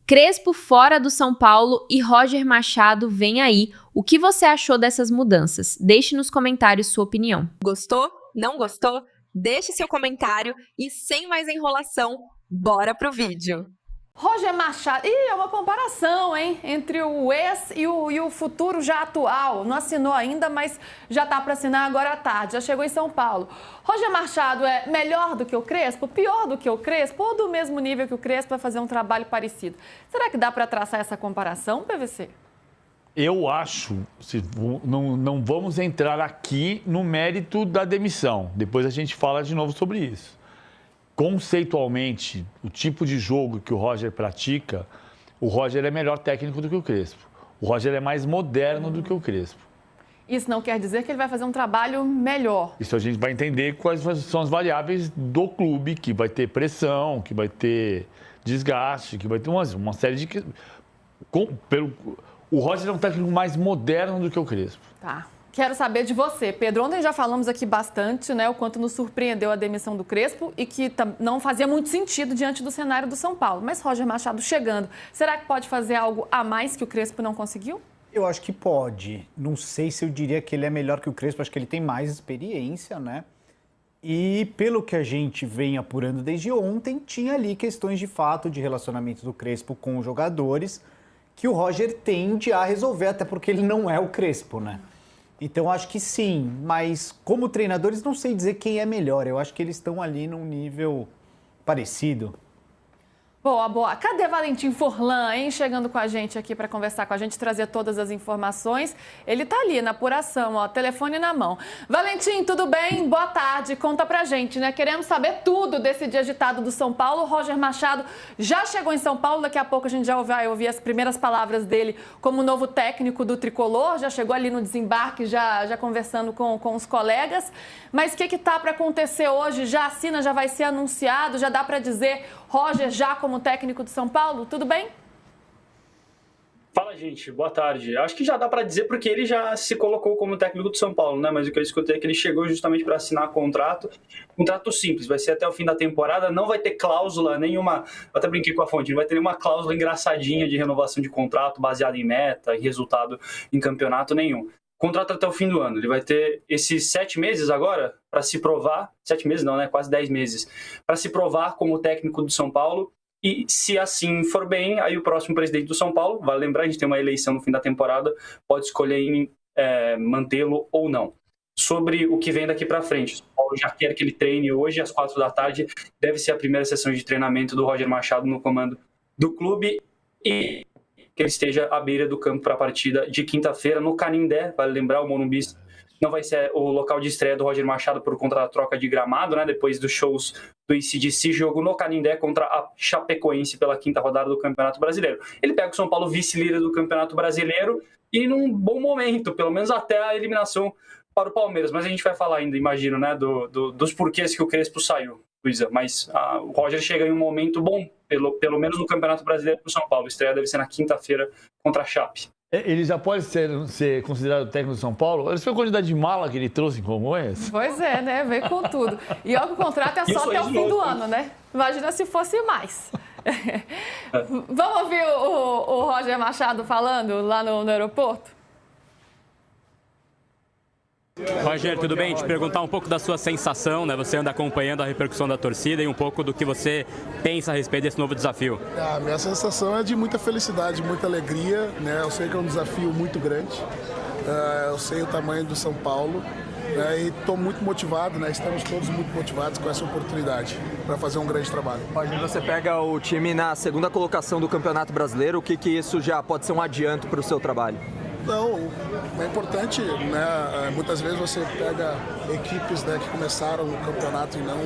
Crespo fora do São Paulo e Roger Machado vem aí. O que você achou dessas mudanças? Deixe nos comentários sua opinião. Gostou? Não gostou? Deixe seu comentário e sem mais enrolação, bora pro vídeo. Roger Machado, é uma comparação, hein, entre o ex e o futuro já atual. Não assinou ainda, mas já tá para assinar agora à tarde, já chegou em São Paulo. Roger Machado é melhor do que o Crespo, pior do que o Crespo ou do mesmo nível que o Crespo vai fazer um trabalho parecido? Será que dá para traçar essa comparação, PVC? Eu acho, não vamos entrar aqui no mérito da demissão. Depois a gente fala de novo sobre isso. Conceitualmente, o tipo de jogo que o Roger pratica, o Roger é melhor técnico do que o Crespo. O Roger é mais moderno do que o Crespo. Isso não quer dizer que ele vai fazer um trabalho melhor. Isso a gente vai entender quais são as variáveis do clube, que vai ter pressão, que vai ter desgaste, que vai ter uma série de... O Roger é um técnico mais moderno do que o Crespo. Tá. Quero saber de você, Pedro. Ontem já falamos aqui bastante, né, o quanto nos surpreendeu a demissão do Crespo e que não fazia muito sentido diante do cenário do São Paulo. Mas Roger Machado chegando, será que pode fazer algo a mais que o Crespo não conseguiu? Eu acho que pode. Não sei se eu diria que ele é melhor que o Crespo, acho que ele tem mais experiência, né? E pelo que a gente vem apurando desde ontem, tinha ali questões de fato de relacionamento do Crespo com os jogadores que o Roger tende a resolver, até porque ele não é o Crespo, né? Então, acho que sim, mas como treinadores, não sei dizer quem é melhor. Eu acho que eles estão ali num nível parecido. Boa, boa. Cadê Valentim Forlan, hein? Chegando com a gente aqui para conversar com a gente, trazer todas as informações. Ele tá ali na apuração, ó, telefone na mão. Valentim, tudo bem? Boa tarde. Conta pra gente, né? Queremos saber tudo desse dia agitado do São Paulo. Roger Machado já chegou em São Paulo, daqui a pouco a gente já vai ouvir as primeiras palavras dele como novo técnico do Tricolor. Já chegou ali no desembarque, já conversando com os colegas. Mas o que tá para acontecer hoje? Já assina, já vai ser anunciado? Já dá para dizer Roger já como técnico de São Paulo? Tudo bem? Fala, gente. Boa tarde. Acho que já dá para dizer porque ele já se colocou como técnico do São Paulo, né? Mas o que eu escutei é que ele chegou justamente para assinar contrato. Contrato simples, vai ser até o fim da temporada. Não vai ter cláusula nenhuma. Eu até brinquei com a fonte, não vai ter nenhuma cláusula engraçadinha de renovação de contrato baseada em meta, em resultado em campeonato nenhum. Contrato até o fim do ano. Ele vai ter esses 7 meses agora para se provar. 7 meses não, né? Quase 10 meses. Para se provar como técnico do São Paulo. E se assim for bem, aí o próximo presidente do São Paulo, vale lembrar, a gente tem uma eleição no fim da temporada, pode escolher em mantê-lo ou não. Sobre o que vem daqui para frente, o São Paulo já quer que ele treine hoje, às 4 da tarde, deve ser a primeira sessão de treinamento do Roger Machado no comando do clube e que ele esteja à beira do campo para a partida de quinta-feira no Canindé, vale lembrar, o Morumbi não vai ser o local de estreia do Roger Machado por conta da troca de gramado, né? Depois dos shows do AC/DC, jogo no Canindé contra a Chapecoense pela 5ª rodada do Campeonato Brasileiro. Ele pega o São Paulo vice-líder do Campeonato Brasileiro e num bom momento, pelo menos até a eliminação para o Palmeiras. Mas a gente vai falar ainda, imagino, né? Dos porquês que o Crespo saiu, Luísa. Mas o Roger chega em um momento bom, pelo menos no Campeonato Brasileiro para o São Paulo. A estreia deve ser na quinta-feira contra a Chape. Ele já pode ser considerado técnico do São Paulo? Olha só a quantidade de mala que ele trouxe em Congonhas. Pois é, né? Veio com tudo. E olha que o contrato é só até o fim do ano, né? Imagina se fosse mais. Vamos ouvir o Roger Machado falando lá no aeroporto? Roger, tudo bem? Te perguntar um pouco da sua sensação, né? Você anda acompanhando a repercussão da torcida e um pouco do que você pensa a respeito desse novo desafio. A minha sensação é de muita felicidade, muita alegria, né? Eu sei que é um desafio muito grande, eu sei o tamanho do São Paulo, né? E estou muito motivado, né? Estamos todos muito motivados com essa oportunidade para fazer um grande trabalho. Roger, você pega o time na 2ª colocação do Campeonato Brasileiro, o que isso já pode ser um adianto para o seu trabalho? Não, é importante, né? Muitas vezes você pega equipes, né, que começaram o campeonato em não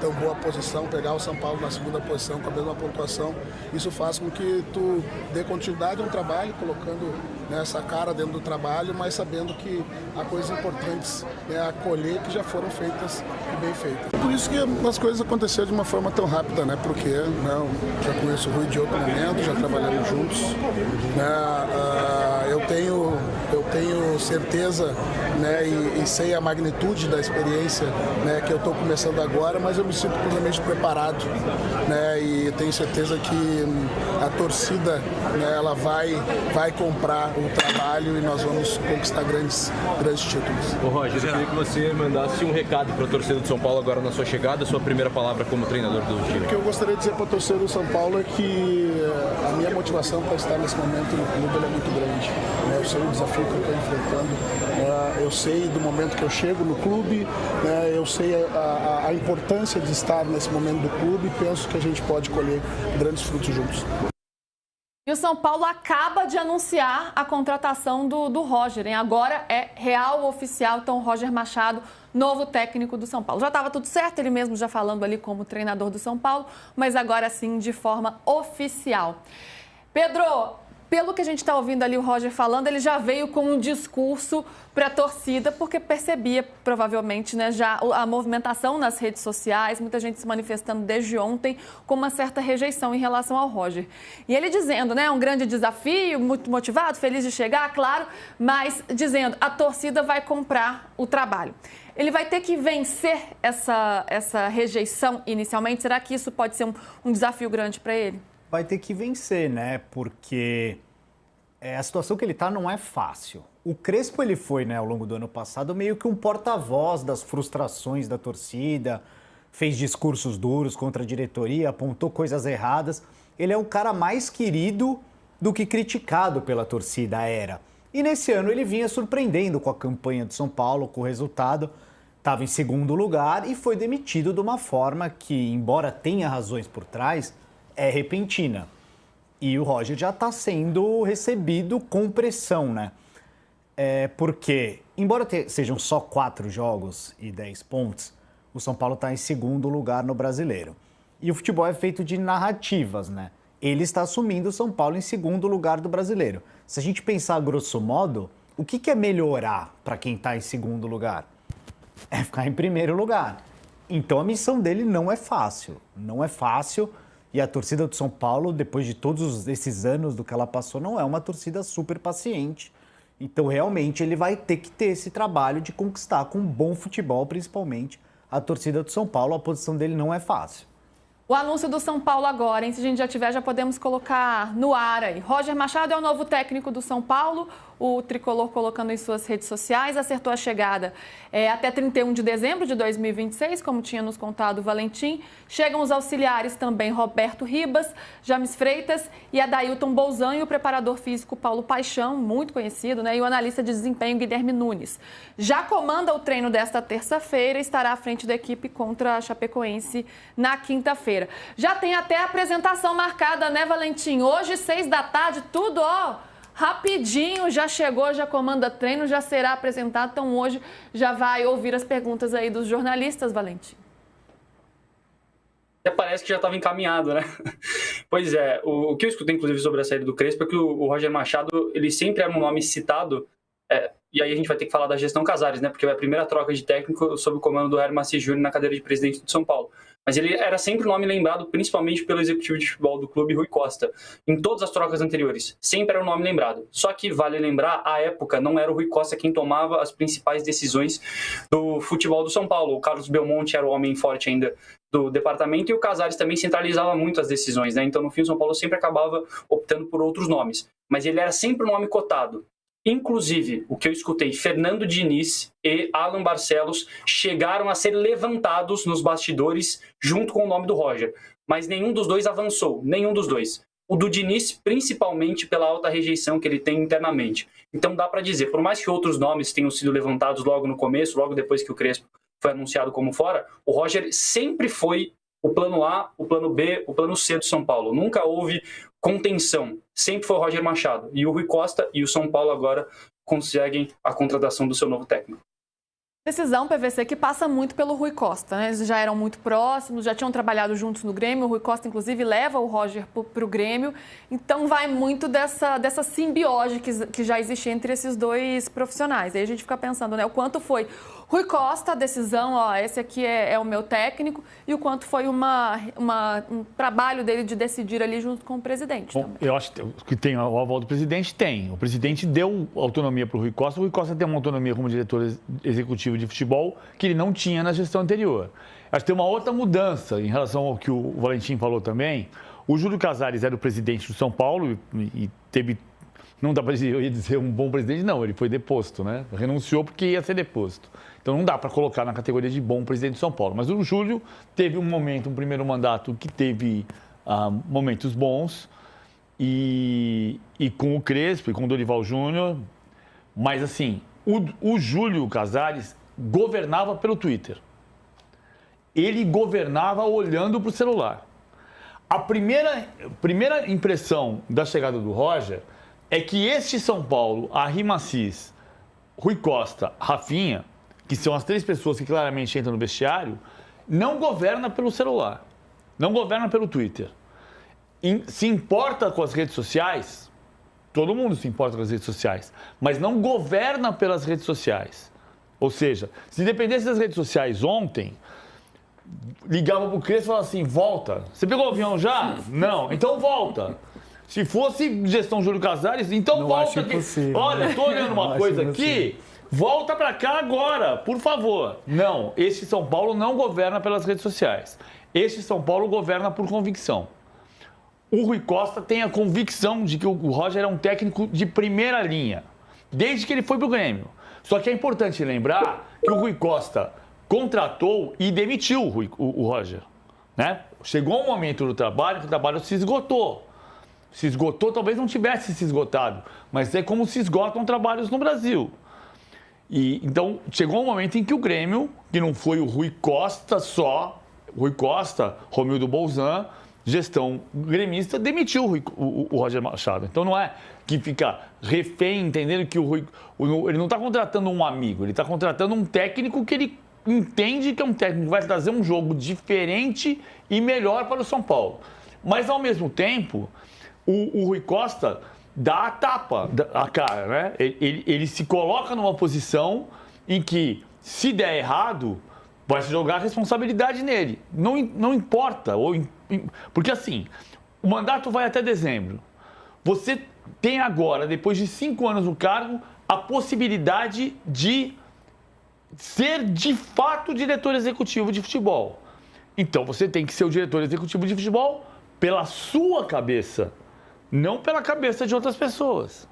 tão boa posição, pegar o São Paulo na 2ª posição com a mesma pontuação, isso faz com que tu dê continuidade a um trabalho, colocando, né, essa cara dentro do trabalho, mas sabendo que há coisas importantes, né, a colher que já foram feitas e bem feitas. Por isso que as coisas aconteceram de uma forma tão rápida, né? Porque, né, já conheço o Rui de outro momento, já trabalhamos juntos, né? Eu tenho certeza, né, e sei a magnitude da experiência, né, que eu estou começando agora, mas eu me sinto plenamente preparado, né, e tenho certeza que a torcida, né, ela vai comprar o trabalho e nós vamos conquistar grandes títulos. Ô Roger, eu queria que você mandasse um recado para a torcida do São Paulo agora na sua chegada, sua primeira palavra como treinador do time. O que eu gostaria de dizer para a torcida do São Paulo é que a minha motivação para estar nesse momento no clube é muito grande. Eu sei o desafio que eu estou enfrentando, eu sei do momento que eu chego no clube, eu sei a importância de estar nesse momento do clube e penso que a gente pode colher grandes frutos juntos. E o São Paulo acaba de anunciar a contratação do Roger, hein? Agora é real, oficial, então Roger Machado, novo técnico do São Paulo. Já estava tudo certo, ele mesmo já falando ali como treinador do São Paulo, mas agora sim de forma oficial. Pedro, pelo que a gente está ouvindo ali o Roger falando, ele já veio com um discurso para a torcida, porque percebia, provavelmente, né, já a movimentação nas redes sociais, muita gente se manifestando desde ontem com uma certa rejeição em relação ao Roger. E ele dizendo, né, um grande desafio, muito motivado, feliz de chegar, claro, mas dizendo, a torcida vai comprar o trabalho. Ele vai ter que vencer essa rejeição inicialmente? Será que isso pode ser um desafio grande para ele? Vai ter que vencer, né? Porque a situação que ele está não é fácil. O Crespo, ele foi, né, ao longo do ano passado, meio que um porta-voz das frustrações da torcida, fez discursos duros contra a diretoria, apontou coisas erradas. Ele é o cara mais querido do que criticado pela torcida, era. E nesse ano ele vinha surpreendendo com a campanha do São Paulo, com o resultado. Estava em segundo lugar e foi demitido de uma forma que, embora tenha razões por trás, é repentina. E o Roger já está sendo recebido com pressão, né? Porque, embora sejam só 4 jogos e 10 pontos, o São Paulo está em segundo lugar no Brasileiro. E o futebol é feito de narrativas, né? Ele está assumindo o São Paulo em segundo lugar do Brasileiro. Se a gente pensar grosso modo, o que é melhorar para quem está em segundo lugar? É ficar em primeiro lugar. Então a missão dele não é fácil. Não é fácil. E a torcida do São Paulo, depois de todos esses anos do que ela passou, não é uma torcida super paciente. Então, realmente, ele vai ter que ter esse trabalho de conquistar com bom futebol, principalmente, a torcida do São Paulo. A posição dele não é fácil. O anúncio do São Paulo agora, hein? Se a gente já tiver, já podemos colocar no ar aí. Roger Machado é o novo técnico do São Paulo. O tricolor colocando em suas redes sociais, acertou a chegada até 31 de dezembro de 2026, como tinha nos contado o Valentim. Chegam os auxiliares também, Roberto Ribas, James Freitas e Adailton Bolzan, e o preparador físico Paulo Paixão, muito conhecido, né? E o analista de desempenho Guilherme Nunes. Já comanda o treino desta terça-feira e estará à frente da equipe contra a Chapecoense na quinta-feira. Já tem até a apresentação marcada, né, Valentim? Hoje, 6 da tarde, tudo, rapidinho, já chegou, já comanda treino, já será apresentado. Então, hoje já vai ouvir as perguntas aí dos jornalistas, Valentim. Até parece que já estava encaminhado, né? Pois é, o que eu escutei, inclusive, sobre a saída do Crespo é que o Roger Machado, ele sempre era um nome citado, e aí a gente vai ter que falar da gestão Casares, né? Porque é a primeira troca de técnico sob o comando do Hermannci Júnior na cadeira de presidente do São Paulo. Mas ele era sempre o nome lembrado, principalmente pelo executivo de futebol do clube, Rui Costa. Em todas as trocas anteriores, sempre era o nome lembrado. Só que, vale lembrar, à época, não era o Rui Costa quem tomava as principais decisões do futebol do São Paulo. O Carlos Belmonte era o homem forte ainda do departamento e o Casares também centralizava muito as decisões, né? Então, no fim, o São Paulo sempre acabava optando por outros nomes. Mas ele era sempre o nome cotado. Inclusive, o que eu escutei, Fernando Diniz e Alan Barcelos chegaram a ser levantados nos bastidores junto com o nome do Roger. Mas nenhum dos dois avançou, nenhum dos dois. O do Diniz, principalmente pela alta rejeição que ele tem internamente. Então dá para dizer, por mais que outros nomes tenham sido levantados logo no começo, logo depois que o Crespo foi anunciado como fora, o Roger sempre foi o plano A, o plano B, o plano C do São Paulo. Nunca houve contenção. Sempre foi o Roger Machado. E o Rui Costa e o São Paulo agora conseguem a contratação do seu novo técnico. Decisão, PVC, que passa muito pelo Rui Costa, né? Eles já eram muito próximos, já tinham trabalhado juntos no Grêmio. O Rui Costa, inclusive, leva o Roger para o Grêmio. Então, vai muito dessa simbiose que já existe entre esses dois profissionais. Aí a gente fica pensando, né? O quanto foi Rui Costa, a decisão, ó, esse aqui é o meu técnico, e o quanto foi um trabalho dele de decidir ali junto com o presidente. Bom, eu acho que tem o aval do presidente, tem. O presidente deu autonomia para o Rui Costa. O Rui Costa tem uma autonomia como diretor executivo de futebol que ele não tinha na gestão anterior. Acho que tem uma outra mudança em relação ao que o Valentim falou também. O Júlio Casares era o presidente do São Paulo e teve... Não dá para dizer, eu ia dizer um bom presidente, não, ele foi deposto, né? Renunciou porque ia ser deposto. Então não dá para colocar na categoria de bom presidente de São Paulo. Mas o Júlio teve um primeiro mandato que teve momentos bons, e com o Crespo e com o Dorival Júnior. Mas assim, o Júlio Casares governava pelo Twitter. Ele governava olhando para o celular. A primeira impressão da chegada do Roger é que este São Paulo, Arry Macis, Rui Costa, Rafinha, que são as 3 pessoas que claramente entram no vestiário, não governa pelo celular, não governa pelo Twitter. Se importa com as redes sociais, todo mundo se importa com as redes sociais, mas não governa pelas redes sociais. Ou seja, se dependesse das redes sociais ontem, ligava pro Crespo e falava assim, volta. Você pegou o avião já? Não, então volta. Se fosse gestão Júlio Casares, então não volta aqui. Olha, tô olhando uma coisa aqui, volta para cá agora, por favor. Não, este São Paulo não governa pelas redes sociais. Este São Paulo governa por convicção. O Rui Costa tem a convicção de que o Roger é um técnico de primeira linha, desde que ele foi pro Grêmio. Só que é importante lembrar que o Rui Costa contratou e demitiu o Roger, né? Chegou um momento do trabalho que o trabalho se esgotou. Se esgotou, talvez não tivesse se esgotado, mas é como se esgotam trabalhos no Brasil. E então chegou um momento em que o Grêmio, que não foi o Rui Costa só, Rui Costa, Romildo Bolzan, gestão gremista, demitiu o Roger Machado. Então não é que fica refém, entendendo que ele não está contratando um amigo, ele está contratando um técnico que ele entende que é um técnico que vai trazer um jogo diferente e melhor para o São Paulo. Mas, ao mesmo tempo, o Rui Costa dá a tapa, a cara, né? Ele se coloca numa posição em que, se der errado, vai se jogar a responsabilidade nele. Não importa. Porque, assim, o mandato vai até dezembro. Você tem agora, depois de 5 anos no cargo, a possibilidade de ser de fato diretor executivo de futebol. Então você tem que ser o diretor executivo de futebol pela sua cabeça, não pela cabeça de outras pessoas.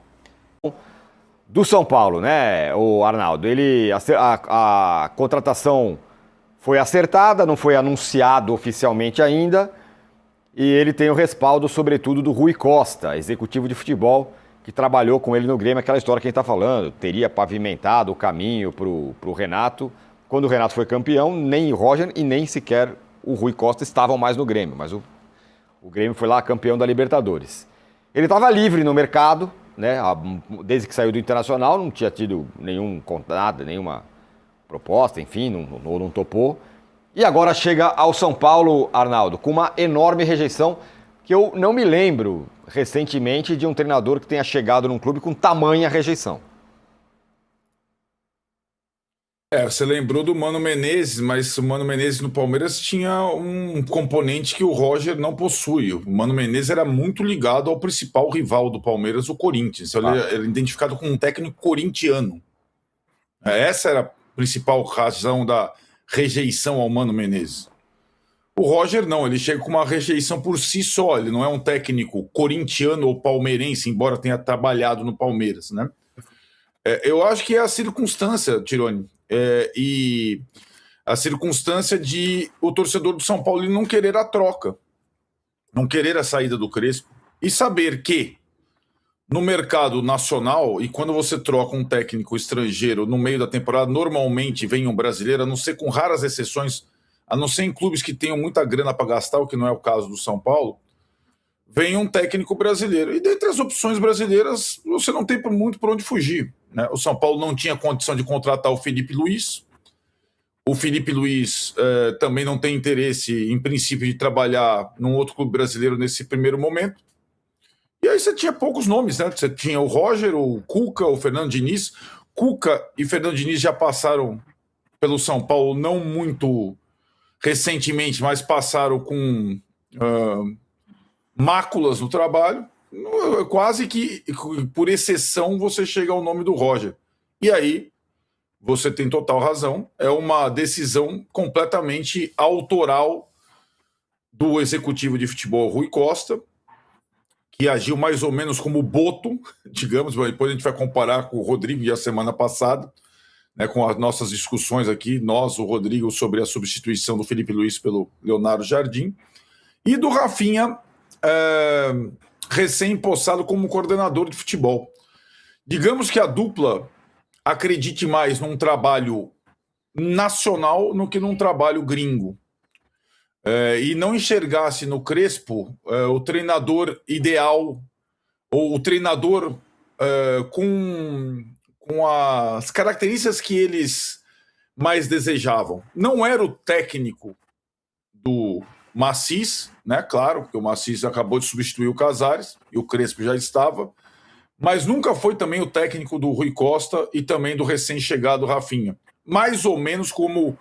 Do São Paulo, né, o Arnaldo? A contratação foi acertada, não foi anunciado oficialmente ainda, e ele tem o respaldo, sobretudo, do Rui Costa, executivo de futebol, que trabalhou com ele no Grêmio, aquela história que a gente está falando, teria pavimentado o caminho para o Renato. Quando o Renato foi campeão, nem o Roger e nem sequer o Rui Costa estavam mais no Grêmio, mas o Grêmio foi lá campeão da Libertadores. Ele estava livre no mercado, né? Desde que saiu do Internacional, não tinha tido nada, nenhuma proposta, enfim, não topou. E agora chega ao São Paulo, Arnaldo, com uma enorme rejeição, que eu não me lembro recentemente de um treinador que tenha chegado num clube com tamanha rejeição. Você lembrou do Mano Menezes, mas o Mano Menezes no Palmeiras tinha um componente que o Roger não possui. O Mano Menezes era muito ligado ao principal rival do Palmeiras, o Corinthians. Ele era identificado como um técnico corintiano. Essa era a principal razão da rejeição ao Mano Menezes. O Roger não, ele chega com uma rejeição por si só. Ele não é um técnico corintiano ou palmeirense, embora tenha trabalhado no Palmeiras, né? Eu acho que é a circunstância, Tironi. E a circunstância de o torcedor do São Paulo ele não querer a troca, não querer a saída do Crespo, e saber que no mercado nacional, e quando você troca um técnico estrangeiro no meio da temporada, normalmente vem um brasileiro, a não ser com raras exceções, a não ser em clubes que tenham muita grana para gastar, o que não é o caso do São Paulo, vem um técnico brasileiro. E dentre as opções brasileiras, você não tem muito por onde fugir, né? O São Paulo não tinha condição de contratar o Felipe Luiz. O Felipe Luiz também não tem interesse, em princípio, de trabalhar num outro clube brasileiro nesse primeiro momento. E aí você tinha poucos nomes, né? Você tinha o Roger, o Cuca, o Fernando Diniz. Cuca e Fernando Diniz já passaram pelo São Paulo, não muito recentemente, mas passaram com máculas no trabalho, quase que, por exceção, você chega ao nome do Roger. E aí, você tem total razão, é uma decisão completamente autoral do executivo de futebol Rui Costa, que agiu mais ou menos como Boto, digamos, depois a gente vai comparar com o Rodrigo e a semana passada, né, com as nossas discussões aqui, o Rodrigo, sobre a substituição do Felipe Luiz pelo Leonardo Jardim, e do Rafinha, recém-empossado como coordenador de futebol. Digamos que a dupla acredite mais num trabalho nacional do que num trabalho gringo. E não enxergasse no Crespo o treinador ideal, ou o treinador com as características que eles mais desejavam. Não era o técnico do Macis, né? Claro, porque o Macis acabou de substituir o Casares e o Crespo já estava, mas nunca foi também o técnico do Rui Costa e também do recém-chegado Rafinha. Mais ou menos como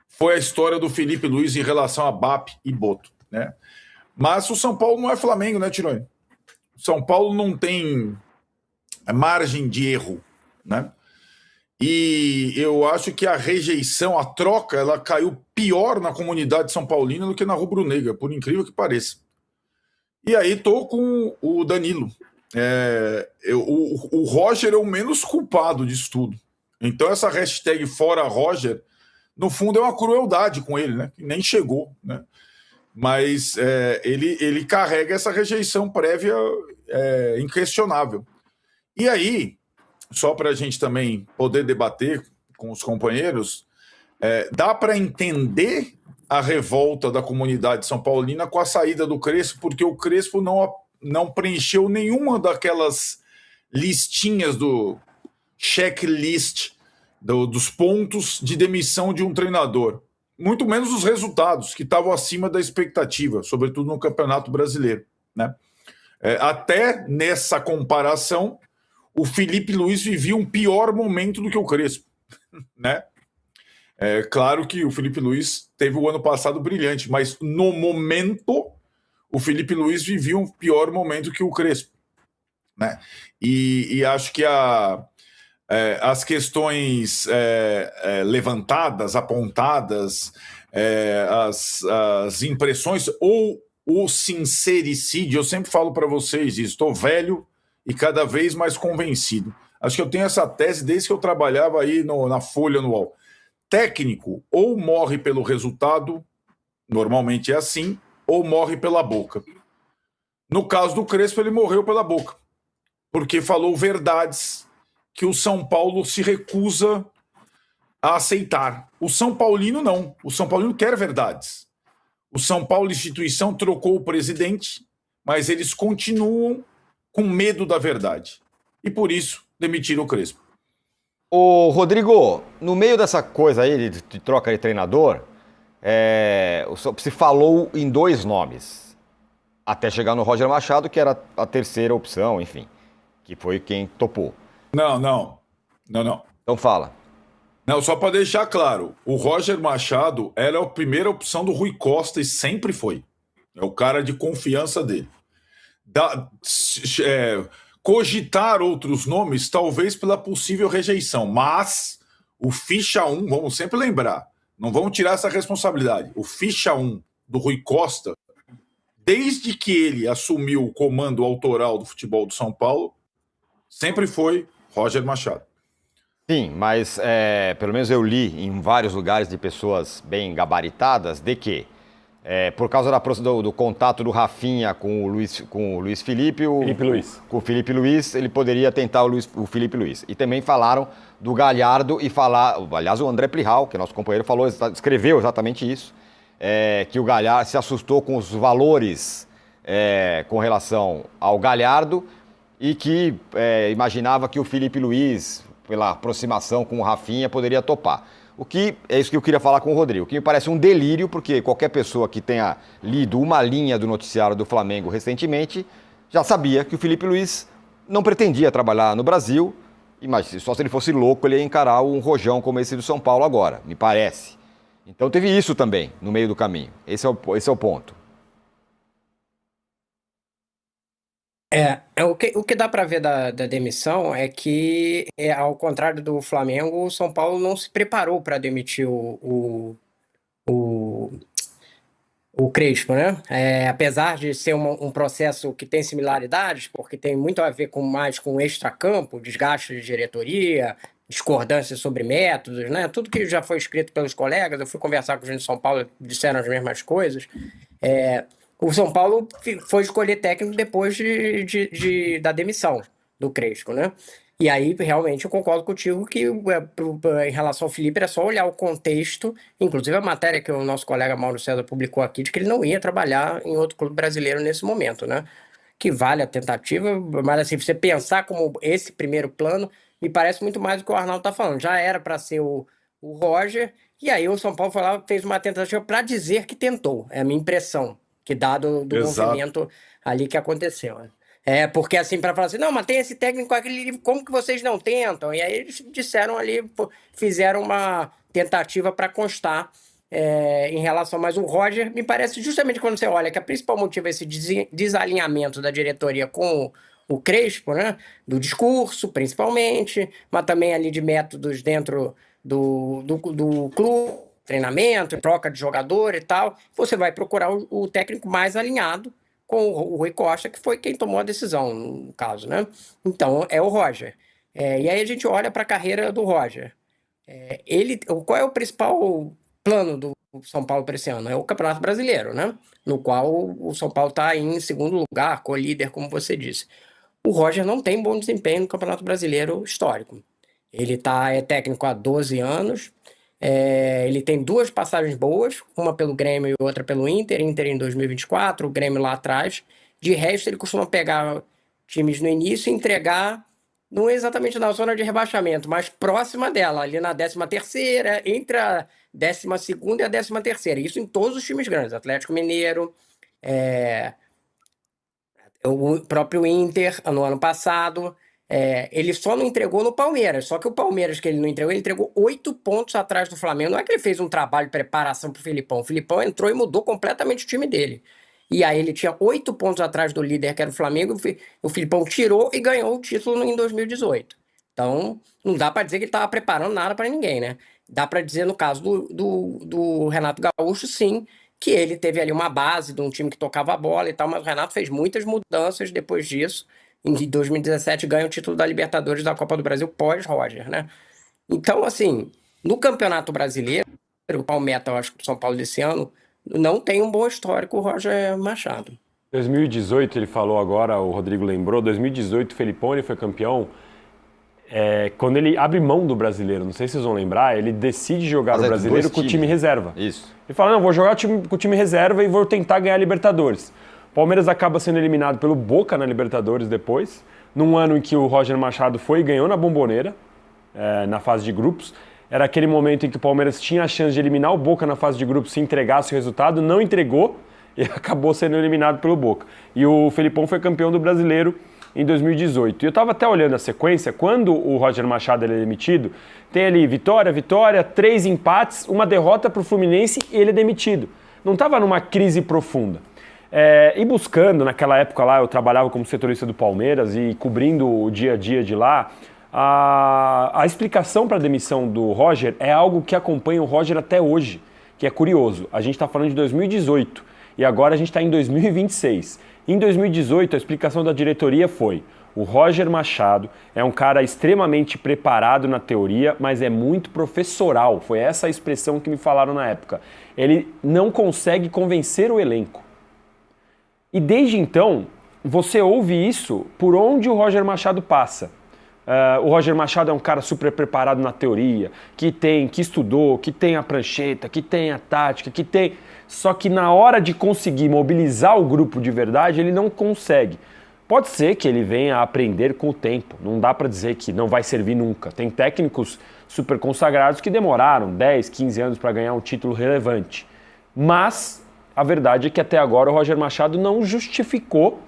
foi a história do Felipe Luiz em relação a BAP e Boto, né? Mas o São Paulo não é Flamengo, né, Tironi? O São Paulo não tem margem de erro, né? E eu acho que a rejeição, a troca, ela caiu pior na comunidade são paulina do que na rubro-negra, por incrível que pareça. E aí tô com o Danilo. O Roger é o menos culpado disso tudo. Então essa hashtag Fora Roger, no fundo, é uma crueldade com ele, né? Que nem chegou, né? Mas ele carrega essa rejeição prévia inquestionável. E aí, só para a gente também poder debater com os companheiros, dá para entender a revolta da comunidade são paulina com a saída do Crespo, porque o Crespo não preencheu nenhuma daquelas listinhas do checklist dos pontos de demissão de um treinador. Muito menos os resultados, que estavam acima da expectativa, sobretudo no Campeonato Brasileiro, né? Até nessa comparação, o Felipe Luiz vivia um pior momento do que o Crespo, né? Claro que o Felipe Luiz teve o ano passado brilhante, mas no momento o Felipe Luiz vivia um pior momento que o Crespo, né? E acho que as questões levantadas, apontadas, as impressões ou o sincericídio, eu sempre falo para vocês isso, estou velho e cada vez mais convencido. Acho que eu tenho essa tese desde que eu trabalhava aí na Folha Anual. Técnico ou morre pelo resultado, normalmente é assim, ou morre pela boca. No caso do Crespo, ele morreu pela boca, porque falou verdades que o São Paulo se recusa a aceitar. O São Paulino não. O São Paulino quer verdades. O São Paulo, instituição, trocou o presidente, mas eles continuam com medo da verdade. E por isso demitiram o Crespo. Ô, Rodrigo, no meio dessa coisa aí de troca de treinador, se falou em 2 nomes, até chegar no Roger Machado, que era a terceira opção, enfim, que foi quem topou. Não. Então fala. Não, só para deixar claro, o Roger Machado era a primeira opção do Rui Costa e sempre foi. É o cara de confiança dele. Cogitar outros nomes, talvez pela possível rejeição, mas o ficha 1, vamos sempre lembrar, não vamos tirar essa responsabilidade. O ficha 1 do Rui Costa, desde que ele assumiu o comando autoral do futebol do São Paulo, sempre foi Roger Machado. Sim, mas pelo menos eu li em vários lugares de pessoas bem gabaritadas de que, por causa do contato do Rafinha com o Luiz Felipe, com o Felipe Luiz, ele poderia tentar o Felipe Luiz. E também falaram do Galhardo aliás, o André Plihal, que é nosso companheiro, escreveu exatamente isso, que o Galhardo se assustou com os valores com relação ao Galhardo e que imaginava que o Felipe Luiz, pela aproximação com o Rafinha, poderia topar. É isso que eu queria falar com o Rodrigo, que me parece um delírio, porque qualquer pessoa que tenha lido uma linha do noticiário do Flamengo recentemente já sabia que o Felipe Luiz não pretendia trabalhar no Brasil Mas só se ele fosse louco, ele ia encarar um rojão como esse do São Paulo agora, me parece. Então teve isso também no meio do caminho. Esse é o ponto. O que dá para ver da demissão é que, ao contrário do Flamengo, o São Paulo não se preparou para demitir o Crespo, né? Apesar de ser um processo que tem similaridades, porque tem muito a ver mais com o extracampo, desgaste de diretoria, discordância sobre métodos, né? Tudo que já foi escrito pelos colegas, eu fui conversar com os de São Paulo, disseram as mesmas coisas. O São Paulo foi escolher técnico depois da demissão do Crespo, né? E aí, realmente, eu concordo contigo que, em relação ao Felipe, era só olhar o contexto, inclusive a matéria que o nosso colega Mauro César publicou aqui, de que ele não ia trabalhar em outro clube brasileiro nesse momento, né? Que vale a tentativa, mas assim, você pensar como esse primeiro plano, me parece muito mais do que o Arnaldo está falando. Já era para ser o Roger, e aí o São Paulo foi lá, fez uma tentativa para dizer que tentou, é a minha impressão, que dado do movimento ali que aconteceu, né? Porque assim, para falar assim, não, mas tem esse técnico com aquele livro, como que vocês não tentam? E aí eles disseram ali, fizeram uma tentativa para constar em relação, mas o Roger, me parece justamente quando você olha que a principal motivo é esse desalinhamento da diretoria com o Crespo, né? Do discurso, principalmente, mas também ali de métodos dentro do clube, treinamento, troca de jogador e tal, você vai procurar o técnico mais alinhado com o Rui Costa, que foi quem tomou a decisão, no caso, né? Então, é o Roger. E aí a gente olha para a carreira do Roger. Qual é o principal plano do São Paulo para esse ano? É o Campeonato Brasileiro, né? No qual o São Paulo está em segundo lugar, co-líder, como você disse. O Roger não tem bom desempenho no Campeonato Brasileiro histórico. Ele é técnico há 12 anos, ele tem 2 passagens boas, uma pelo Grêmio e outra pelo Inter em 2024, o Grêmio lá atrás. De resto, ele costuma pegar times no início e entregar, não exatamente na zona de rebaixamento, mas próxima dela, ali na 13ª, entre a 12ª e a 13ª. Isso em todos os times grandes, Atlético Mineiro, o próprio Inter, no ano passado. Ele só não entregou no Palmeiras, só que o Palmeiras que ele não entregou, ele entregou 8 pontos atrás do Flamengo. Não é que ele fez um trabalho de preparação pro Filipão. O Filipão entrou e mudou completamente o time dele. E aí ele tinha 8 pontos atrás do líder, que era o Flamengo, o Filipão tirou e ganhou o título em 2018. Então, não dá para dizer que ele estava preparando nada para ninguém, né? Dá para dizer, no caso do Renato Gaúcho, sim, que ele teve ali uma base de um time que tocava a bola e tal, mas o Renato fez muitas mudanças depois disso. Em 2017 ganha o título da Libertadores da Copa do Brasil pós-Roger, né? Então, assim, no Campeonato Brasileiro, o meta, eu acho que o São Paulo desse ano, não tem um bom histórico o Roger Machado. 2018, ele falou agora, o Rodrigo lembrou, 2018 o Felipão ele foi campeão, quando ele abre mão do brasileiro, não sei se vocês vão lembrar, ele decide jogar o brasileiro com o time reserva. Isso. Ele fala, não, vou jogar com o time reserva e vou tentar ganhar a Libertadores. Palmeiras acaba sendo eliminado pelo Boca na Libertadores depois, num ano em que o Roger Machado foi e ganhou na Bomboneira, na fase de grupos. Era aquele momento em que o Palmeiras tinha a chance de eliminar o Boca na fase de grupos se entregasse o resultado, não entregou e acabou sendo eliminado pelo Boca. E o Felipão foi campeão do Brasileiro em 2018. E eu estava até olhando a sequência, quando o Roger Machado ele é demitido, tem ali vitória, 3 empates, uma derrota para o Fluminense e ele é demitido. Não estava numa crise profunda. E buscando, naquela época lá, eu trabalhava como setorista do Palmeiras e cobrindo o dia a dia de lá, a explicação para a demissão do Roger é algo que acompanha o Roger até hoje, que é curioso. A gente está falando de 2018 e agora a gente está em 2026. Em 2018, a explicação da diretoria foi: o Roger Machado é um cara extremamente preparado na teoria, mas é muito professoral. Foi essa a expressão que me falaram na época. Ele não consegue convencer o elenco. E desde então, você ouve isso por onde o Roger Machado passa. O Roger Machado é um cara super preparado na teoria, que estudou, que tem a prancheta, que tem a tática, que tem... Só que na hora de conseguir mobilizar o grupo de verdade, ele não consegue. Pode ser que ele venha a aprender com o tempo, não dá para dizer que não vai servir nunca. Tem técnicos super consagrados que demoraram 10, 15 anos para ganhar um título relevante. Mas a verdade é que até agora o Roger Machado não justificou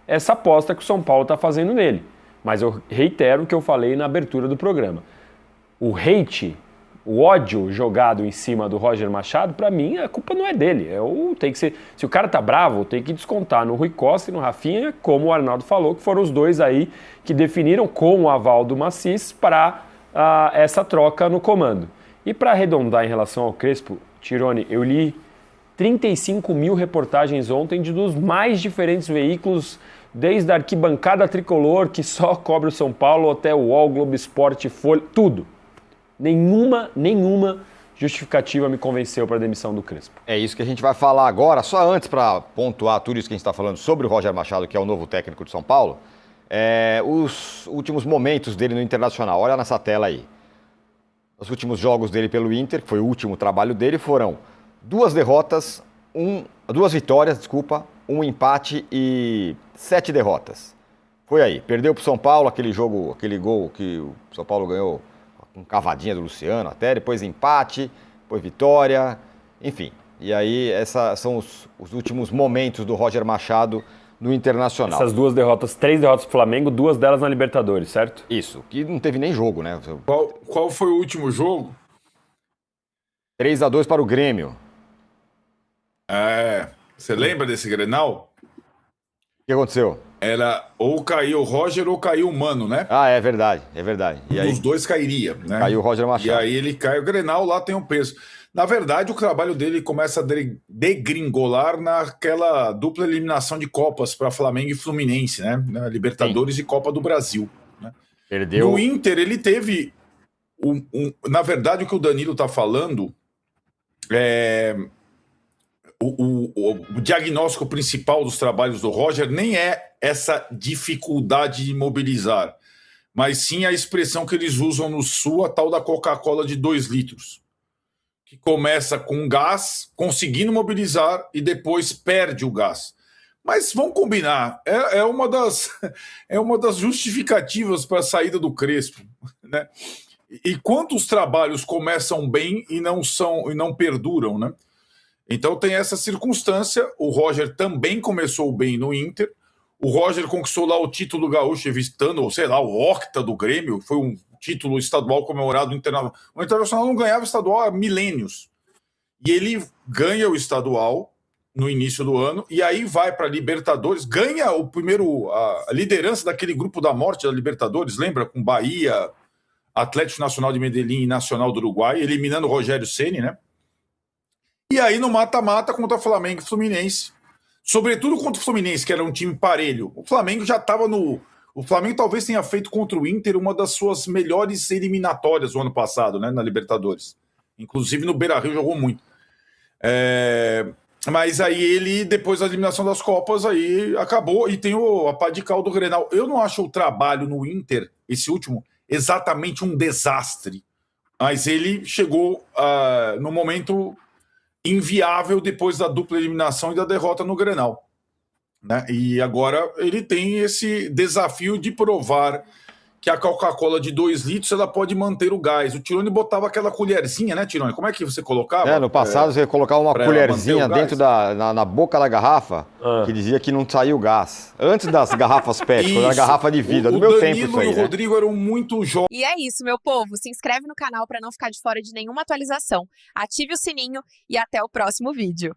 essa aposta que o São Paulo está fazendo nele. Mas eu reitero o que eu falei na abertura do programa. O hate, o ódio jogado em cima do Roger Machado, para mim, a culpa não é dele. Tem que ser, se o cara tá bravo, tem que descontar no Rui Costa e no Rafinha, como o Arnaldo falou, que foram os dois aí que definiram com o aval do Macis para essa troca no comando. E para arredondar em relação ao Crespo, Tironi, eu li 35 mil reportagens ontem dos mais diferentes veículos, desde a arquibancada tricolor, que só cobre o São Paulo, até o UOL, Globo Esporte, Folha, tudo. Nenhuma justificativa me convenceu para a demissão do Crespo. É isso que a gente vai falar agora. Só antes, para pontuar tudo isso que a gente está falando sobre o Roger Machado, que é o novo técnico de São Paulo, os últimos momentos dele no Internacional. Olha nessa tela aí. Os últimos jogos dele pelo Inter, que foi o último trabalho dele, foram 2 vitórias, um empate e 7 derrotas. Foi aí. Perdeu para o São Paulo, aquele gol que o São Paulo ganhou com cavadinha do Luciano até, depois empate, depois vitória, enfim. E aí, esses são os últimos momentos do Roger Machado no Internacional. Essas 2 derrotas, 3 derrotas pro Flamengo, 2 delas na Libertadores, certo? Isso, que não teve nem jogo, né? Qual foi o último jogo? 3-2 para o Grêmio. Você lembra desse Grenal? O que aconteceu? Era ou caiu o Roger ou caiu o Mano, né? É verdade. E aí, os dois cairia, né? Caiu o Roger Machado. E aí ele cai o Grenal, lá tem um peso. Na verdade, o trabalho dele começa a degringolar naquela dupla eliminação de Copas para Flamengo e Fluminense, né? Libertadores Sim. E Copa do Brasil. Né? Perdeu. No Inter, ele teve... Na verdade, o que o Danilo está falando o diagnóstico principal dos trabalhos do Roger nem é essa dificuldade de mobilizar, mas sim a expressão que eles usam no Sul, a tal da Coca-Cola de 2 litros, que começa com gás, conseguindo mobilizar e depois perde o gás. Mas vamos combinar, é uma das justificativas para a saída do Crespo, né? E quantos trabalhos começam bem e não perduram, né? Então tem essa circunstância. O Roger também começou bem no Inter. O Roger conquistou lá o título gaúcho, evitando, sei lá, o octa do Grêmio. Foi um título estadual comemorado no Internacional. O Internacional não ganhava estadual há milênios. E ele ganha o estadual no início do ano, e aí vai para a Libertadores, ganha a liderança daquele grupo da morte da Libertadores, lembra? Com Bahia, Atlético Nacional de Medellín e Nacional do Uruguai, eliminando o Rogério Ceni, né? E aí no mata-mata contra Flamengo e Fluminense, sobretudo contra o Fluminense, que era um time parelho. O Flamengo já estava no... O Flamengo talvez tenha feito contra o Inter uma das suas melhores eliminatórias do ano passado, né, na Libertadores. Inclusive no Beira-Rio jogou muito. Mas aí ele, depois da eliminação das Copas, aí acabou, e tem a pá de cal do Grenal. Eu não acho o trabalho no Inter, esse último, exatamente um desastre. Mas ele chegou no momento inviável depois da dupla eliminação e da derrota no Grenal, né? E agora ele tem esse desafio de provar que a Coca-Cola de 2 litros ela pode manter o gás. O Tironi botava aquela colherzinha, né, Tironi? Como é que você colocava? No passado você colocava uma colherzinha dentro na boca da garrafa que dizia que não saiu o gás. Antes das garrafas PET, quando era garrafa de vidro. No meu tempo isso aí, e o Rodrigo eram muito jovens. E é isso, meu povo. Se inscreve no canal para não ficar de fora de nenhuma atualização. Ative o sininho e até o próximo vídeo.